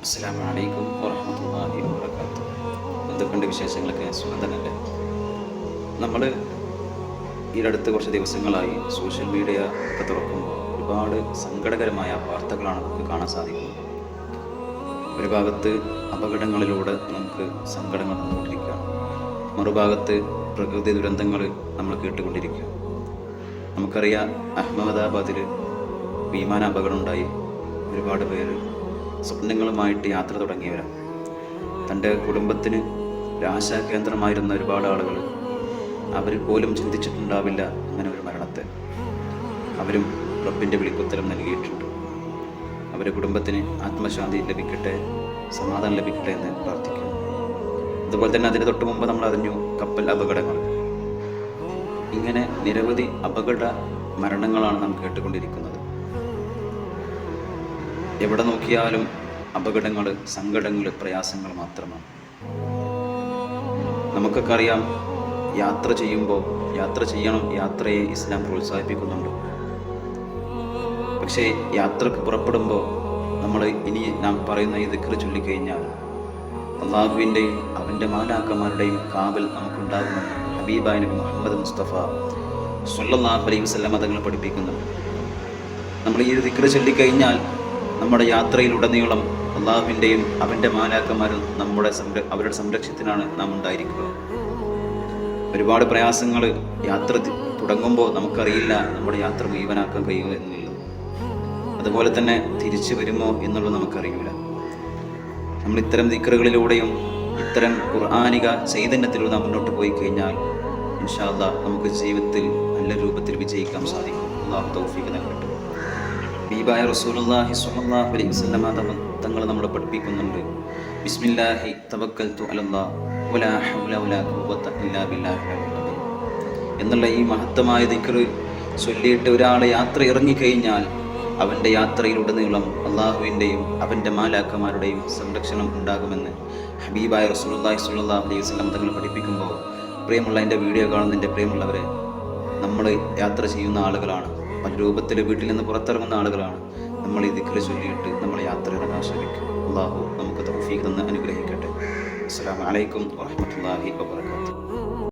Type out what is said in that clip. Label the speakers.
Speaker 1: അസ്സലാമു അലൈക്കും വറഹ്മത്തുള്ളാഹി വബറകാതുഹു. എന്തൊക്കെയുണ്ട് വിശേഷങ്ങളൊക്കെ? സുഖം തന്നെയല്ലേ? നമ്മൾ ഈ അടുത്ത കുറച്ച് ദിവസങ്ങളായി സോഷ്യൽ മീഡിയ ഒക്കെ തുറക്കുമ്പോൾ ഒരുപാട് സങ്കടകരമായ വാർത്തകളാണ് നമുക്ക് കാണാൻ സാധിക്കുന്നത്. ഒരു ഭാഗത്ത് അപകടങ്ങളിലൂടെ നമുക്ക് സങ്കടങ്ങൾ വന്നുകൊണ്ടിരിക്കുകയാണ്, മറുഭാഗത്ത് പ്രകൃതി ദുരന്തങ്ങൾ നമ്മൾ കേട്ടുകൊണ്ടിരിക്കുക. നമുക്കറിയാം, അഹമ്മദാബാദിൽ വിമാന അപകടം ഉണ്ടായി. ഒരുപാട് പേര് സ്വപ്നങ്ങളുമായിട്ട് യാത്ര തുടങ്ങിയവരാണ്. തൻ്റെ കുടുംബത്തിന് ഒരാശാ കേന്ദ്രമായിരുന്ന ഒരുപാട് ആളുകൾ, അവർ പോലും ചിന്തിച്ചിട്ടുണ്ടാവില്ല അങ്ങനെ ഒരു മരണത്തെ. അവരും റബ്ബിൻ്റെ വിളിക്കുത്തരം നൽകിയിട്ടുണ്ട്. അവരുടെ കുടുംബത്തിന് ആത്മശാന്തി ലഭിക്കട്ടെ, സമാധാനം ലഭിക്കട്ടെ എന്ന് പ്രാർത്ഥിക്കുന്നു. അതുപോലെ തന്നെ അതിന് തൊട്ട് മുമ്പ് നമ്മൾ അറിഞ്ഞു കപ്പൽ അപകടങ്ങൾ. ഇങ്ങനെ നിരവധി അപകട മരണങ്ങളാണ് നാം കേട്ടുകൊണ്ടിരിക്കുന്നത്. എവിടെ നോക്കിയാലും അപകടങ്ങൾ, സങ്കടങ്ങൾ, പ്രയാസങ്ങൾ മാത്രമാണ്. നമുക്കൊക്കെ അറിയാം, യാത്ര ചെയ്യുമ്പോൾ യാത്ര ചെയ്യണം, യാത്രയെ ഇസ്ലാം പ്രോത്സാഹിപ്പിക്കുന്നുണ്ട്. പക്ഷേ യാത്രക്ക് പുറപ്പെടുമ്പോൾ നമ്മൾ ഇനി നാം പറയുന്ന ഈ ദിക്ർ ചൊല്ലിക്കഴിഞ്ഞാൽ അള്ളാഹുവിൻ്റെയും അവൻ്റെ മാലാക്കന്മാരുടെയും കാവൽ നമുക്കുണ്ടാകുമെന്ന് ഹബീബായ നബി മുഹമ്മദ് മുസ്തഫ സ്വല്ലല്ലാഹു അലൈഹി വസല്ലം തങ്ങൾ പഠിപ്പിക്കുന്നുണ്ട്. നമ്മൾ ഈ ദിക്ർ ചൊല്ലിക്കഴിഞ്ഞാൽ നമ്മുടെ യാത്രയിലുടനീളം അള്ളാഹുവിൻ്റെയും അവൻ്റെ മാലാക്കന്മാരും അവരുടെ സംരക്ഷണത്തിനാണ് നാം ഉണ്ടായിരിക്കുക. ഒരുപാട് പ്രയാസങ്ങൾ യാത്ര തുടങ്ങുമ്പോൾ നമുക്കറിയില്ല നമ്മുടെ യാത്ര മുഴുവനാക്കാൻ കഴിയുമോ എന്നുള്ളത്. അതുപോലെ തന്നെ തിരിച്ചു വരുമോ എന്നുള്ളത് നമുക്കറിയില്ല. നമ്മൾ ഇത്തരം ദിക്റുകളിലൂടെയും ഇത്തരം ഖുർആനിക ചൈതന്യത്തിലൂടെ നാം മുന്നോട്ട് പോയി കഴിഞ്ഞാൽ ഇൻഷാ അല്ലാഹ് നമുക്ക് ജീവിതത്തിൽ നല്ല രൂപത്തിൽ വിജയിക്കാൻ സാധിക്കും. അല്ലാഹു തൗഫീഖ് നൽകട്ടെ. ഹബീബായ റസൂലുള്ളാഹി സ്വല്ലല്ലാഹു അലൈഹി വസല്ലം തങ്ങൾ നമ്മളെ പഠിപ്പിക്കുന്നുണ്ട്, ബിസ്മില്ലാഹി തവക്കൽതു അലല്ലാഹ് വലാ ഹൗല വലാ ഖുവത ഇല്ലാ ബില്ലാഹിൽ അലിയ്യിൽ എന്നുള്ള ഈ മഹത്തമായ ദിക്ർ ചൊല്ലിയിട്ട് ഒരാളെ യാത്ര ഇറങ്ങിക്കഴിഞ്ഞാൽ അവൻ്റെ യാത്രയിലുടനീളം അള്ളാഹുവിൻ്റെയും അവൻ്റെ മാലാക്കന്മാരുടെയും സംരക്ഷണം ഉണ്ടാകുമെന്ന് ഹബീബായ റസൂലുള്ളാഹി സ്വല്ലല്ലാഹു അലൈഹി വസല്ലം തങ്ങൾ പഠിപ്പിക്കുമ്പോൾ, പ്രിയമുള്ള എൻ്റെ വീഡിയോ കാണുന്ന എൻ്റെ പ്രിയമുള്ളവരെ, നമ്മൾ യാത്ര ചെയ്യുന്ന ആളുകളാണ്, പല രൂപത്തിൽ വീട്ടിൽ നിന്ന് പുറത്തിറങ്ങുന്ന ആളുകളാണ്. നമ്മൾ ഈ ദിക്ർ ചൊല്ലിയിട്ട് നമ്മൾ യാത്ര ഇറങ്ങാൻ ശ്രമിക്കും. അള്ളാഹു നമുക്ക് തൗഫീഖ് തന്ന് അനുഗ്രഹിക്കട്ടെ. അസ്സലാമു അലൈക്കും വറഹ്മത്തുള്ളാഹി വബറകാതുഹു.